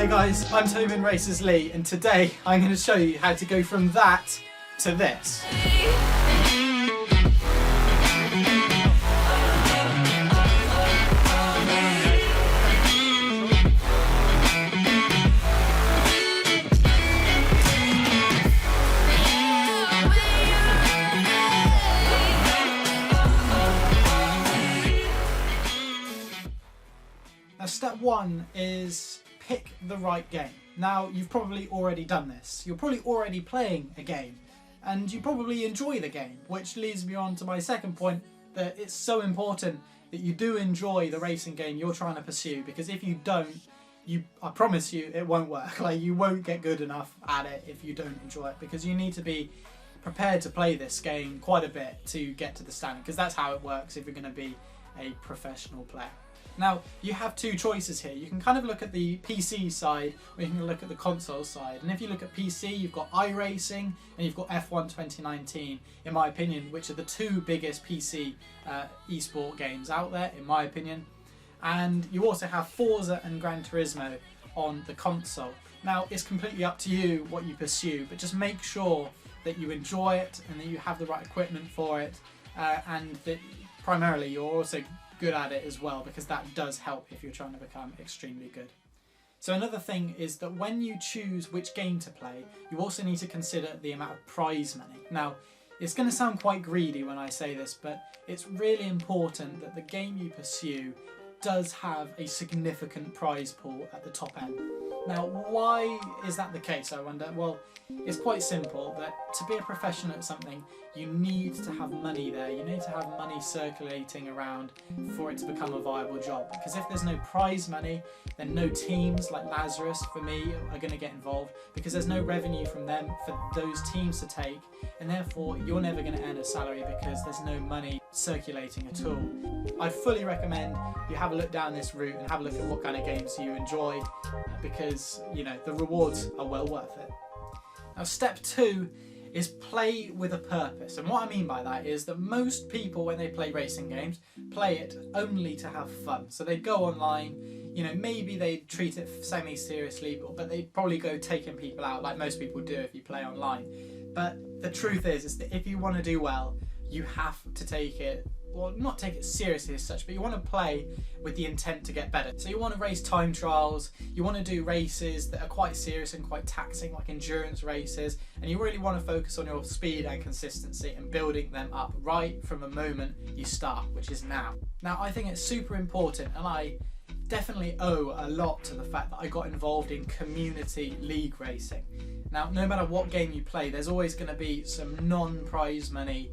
Hey guys, I'm Tobin Racers Lee, and today I'm going to show you how to go from that to this. Now step one is pick the right game. Now you've probably already done this. You're probably already playing a game and you probably enjoy the game, which leads me on to my second point, that it's so important that you do enjoy the racing game you're trying to pursue, because if you don't, I promise you it won't work. Like, you won't get good enough at it if you don't enjoy it, because you need to be prepared to play this game quite a bit to get to the standing, because that's how it works if you're going to be a professional player. Now, you have two choices here. You can kind of look at the PC side, or you can look at the console side. And if you look at PC, you've got iRacing and you've got F1 2019, in my opinion, which are the two biggest PC esport games out there, in my opinion. And you also have Forza and Gran Turismo on the console. Now, it's completely up to you what you pursue, but just make sure that you enjoy it and that you have the right equipment for it, and that primarily you're also good at it as well, because that does help if you're trying to become extremely good. So another thing is that when you choose which game to play, you also need to consider the amount of prize money. Now, it's going to sound quite greedy when I say this, but it's really important that the game you pursue does have a significant prize pool at the top end. Now, why is that the case, I wonder? Well, it's quite simple, that to be a professional at something, you need to have money there. You need to have money circulating around for it to become a viable job. Because if there's no prize money, then no teams like RACER, for me, are going to get involved, because there's no revenue from them for those teams to take, and therefore you're never going to earn a salary because there's no money circulating at all. I'd fully recommend you have a look down this route and have a look at what kind of games you enjoy, because, you know, the rewards are well worth it. Now, step two is play with a purpose. And what I mean by that is that most people, when they play racing games, play it only to have fun. So they go online, you know, maybe they treat it semi-seriously, but they probably go taking people out like most people do if you play online. But the truth is that if you want to do well, you have to take it, well, not take it seriously as such, but you want to play with the intent to get better. So you want to race time trials, you want to do races that are quite serious and quite taxing, like endurance races, and you really want to focus on your speed and consistency and building them up right from the moment you start, which is now. Now, I think it's super important, and I definitely owe a lot to the fact that I got involved in community league racing. Now, no matter what game you play, there's always going to be some non-prize money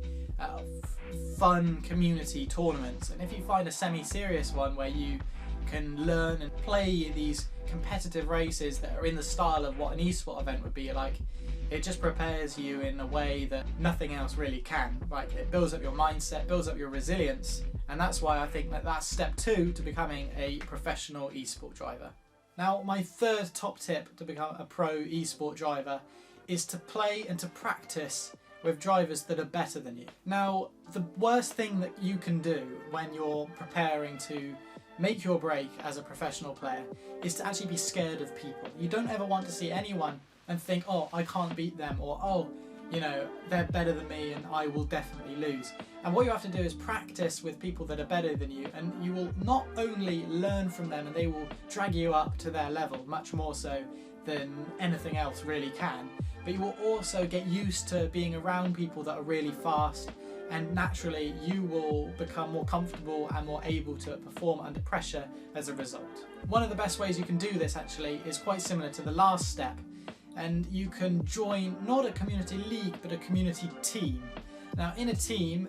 fun community tournaments, and if you find a semi-serious one where you can learn and play these competitive races that are in the style of what an esport event would be like, it just prepares you in a way that nothing else really can. Like, it builds up your mindset, builds up your resilience, and that's why I think that that's step two to becoming a professional esport driver. Now, my third top tip to become a pro esport driver is to play and to practice with drivers that are better than you. Now, the worst thing that you can do when you're preparing to make your break as a professional player is to actually be scared of people. You don't ever want to see anyone and think, oh, I can't beat them, or oh, you know, they're better than me and I will definitely lose. And what you have to do is practice with people that are better than you, and you will not only learn from them and they will drag you up to their level, much more so than anything else really can, but you will also get used to being around people that are really fast, and naturally you will become more comfortable and more able to perform under pressure as a result. One of the best ways you can do this actually is quite similar to the last step, and you can join not a community league but a community team. Now, in a team,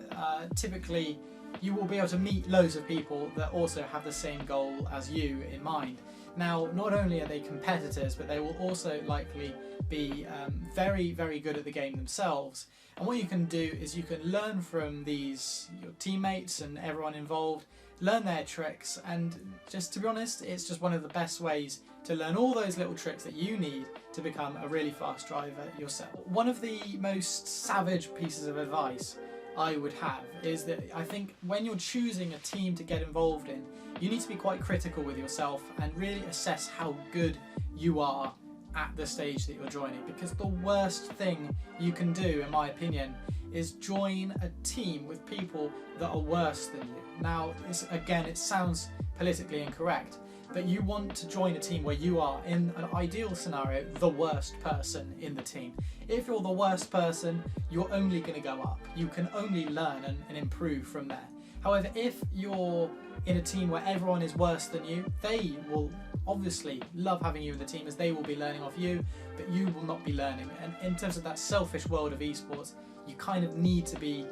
typically you will be able to meet loads of people that also have the same goal as you in mind. Now, not only are they competitors, but they will also likely be very, very good at the game themselves. And what you can do is you can learn from your teammates and everyone involved, learn their tricks, and just to be honest, it's just one of the best ways to learn all those little tricks that you need to become a really fast driver yourself. One of the most savage pieces of advice I would have is that I think when you're choosing a team to get involved in, you need to be quite critical with yourself and really assess how good you are at the stage that you're joining, because the worst thing you can do, in my opinion, is join a team with people that are worse than you. Now, it sounds politically incorrect, but you want to join a team where you are, in an ideal scenario, the worst person in the team. If you're the worst person, you're only going to go up. You can only learn and improve from there. However, if you're in a team where everyone is worse than you, they will obviously love having you in the team, as they will be learning off you, but you will not be learning. And in terms of that selfish world of esports, you kind of need to be,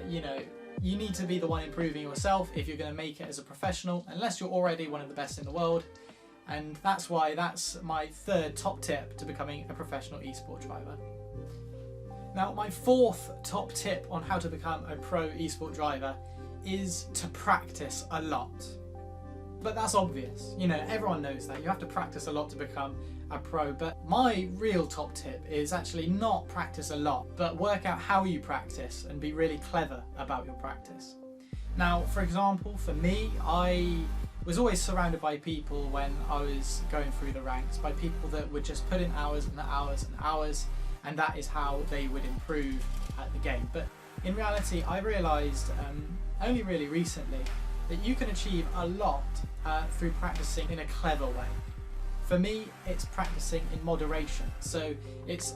you need to be the one improving yourself if you're going to make it as a professional, unless you're already one of the best in the world. And that's why that's my third top tip to becoming a professional esport driver. Now, my fourth top tip on how to become a pro esport driver is to practice a lot. But that's obvious, everyone knows that. You have to practice a lot to become a pro, but my real top tip is actually not practice a lot, but work out how you practice and be really clever about your practice. Now, for example, for me, I was always surrounded by people when I was going through the ranks, by people that would just put in hours and hours and hours, and that is how they would improve at the game. But in reality, I realised only really recently that you can achieve a lot through practicing in a clever way. For me, it's practicing in moderation. So it's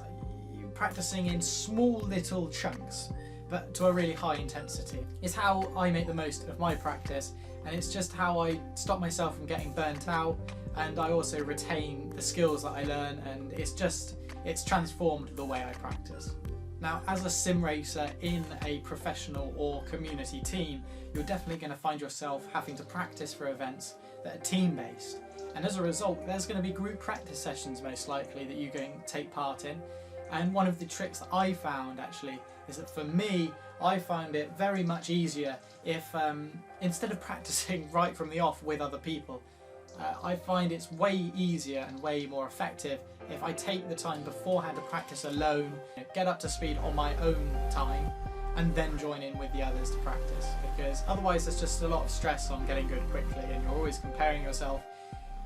practicing in small little chunks, but to a really high intensity. It's how I make the most of my practice, and it's just how I stop myself from getting burnt out, and I also retain the skills that I learn, and it's transformed the way I practice. Now, as a sim racer in a professional or community team, you're definitely going to find yourself having to practice for events that are team-based. And as a result, there's going to be group practice sessions most likely that you're going to take part in. And one of the tricks that I found actually is that for me, I found it very much easier if instead of practicing right from the off with other people, I find it's way easier and way more effective if I take the time beforehand to practice alone, get up to speed on my own time, and then join in with the others to practice. Because otherwise there's just a lot of stress on getting good quickly, and you're always comparing yourself,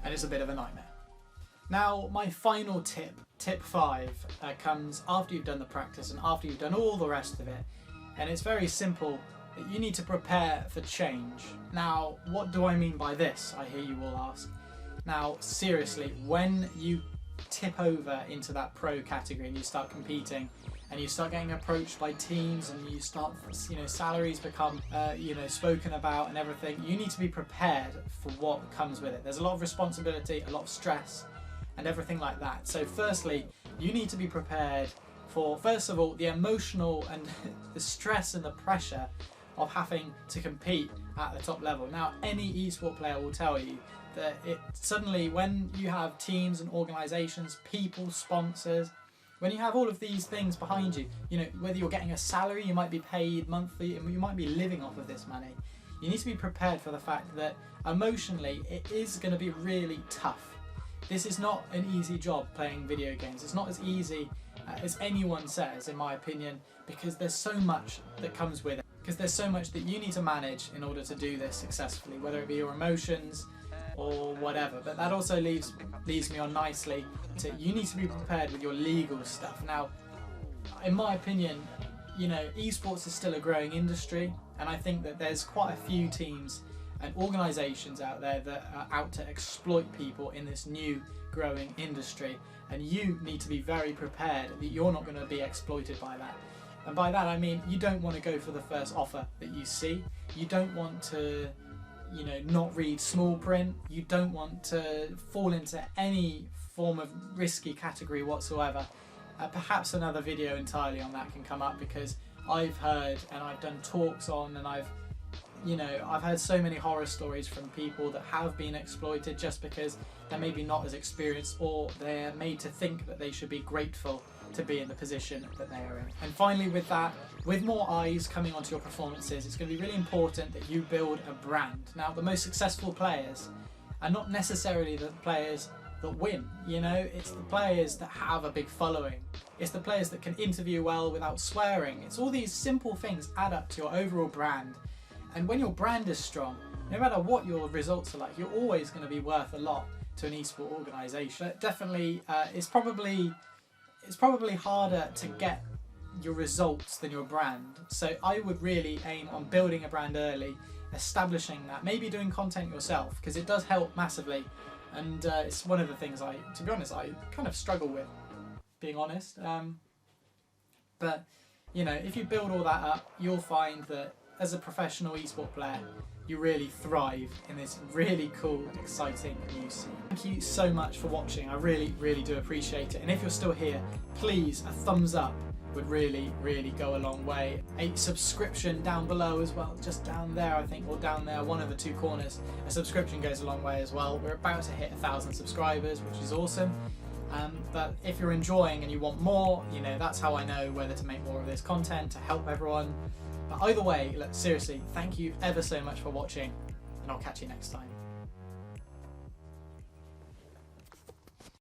and it's a bit of a nightmare. Now, my final tip, tip 5, comes after you've done the practice and after you've done all the rest of it. And it's very simple, that you need to prepare for change. Now, what do I mean by this, I hear you all ask. Now, seriously, when you tip over into that pro category and you start competing and you start getting approached by teams and you start, salaries become, spoken about and everything, you need to be prepared for what comes with it. There's a lot of responsibility, a lot of stress and everything like that. So firstly, you need to be prepared for, first of all, the emotional and the stress and the pressure of having to compete at the top level. Now, any esport player will tell you that it suddenly, when you have teams and organisations, people, sponsors, when you have all of these things behind you, whether you're getting a salary, you might be paid monthly, and you might be living off of this money. You need to be prepared for the fact that emotionally it is going to be really tough. This is not an easy job playing video games. It's not as easy as anyone says, in my opinion, because there's so much that comes with it. Because there's so much that you need to manage in order to do this successfully, whether it be your emotions or whatever. But that also leads me on nicely to, you need to be prepared with your legal stuff. Now, in my opinion, esports is still a growing industry, and I think that there's quite a few teams and organisations out there that are out to exploit people in this new growing industry, and you need to be very prepared that you're not going to be exploited by that. And by that I mean, you don't want to go for the first offer that you see. You don't want to, not read small print. You don't want to fall into any form of risky category whatsoever. Perhaps another video entirely on that can come up, because I've heard and I've done talks on, and I've heard so many horror stories from people that have been exploited just because they're maybe not as experienced, or they're made to think that they should be grateful to be in the position that they are in. And finally, with that, with more eyes coming onto your performances, it's going to be really important that you build a brand. Now, the most successful players are not necessarily the players that win, it's the players that have a big following. It's the players that can interview well without swearing. It's all these simple things add up to your overall brand. And when your brand is strong, no matter what your results are like, you're always going to be worth a lot to an esport organisation. Definitely, it's probably harder to get your results than your brand. So I would really aim on building a brand early, establishing that, maybe doing content yourself, because it does help massively. And it's one of the things to be honest, I kind of struggle with, being honest. But you know, if you build all that up, you'll find that as a professional esport player, you really thrive in this really cool, exciting new scene. Thank you so much for watching. I really, really do appreciate it. And if you're still here, please, a thumbs up would really, really go a long way. A subscription down below as well, just down there, I think, or down there, one of the two corners. A subscription goes a long way as well. We're about to hit 1,000 subscribers, which is awesome. But if you're enjoying and you want more, you know, that's how I know whether to make more of this content to help everyone. But either way, look, seriously, thank you ever so much for watching, and I'll catch you next time.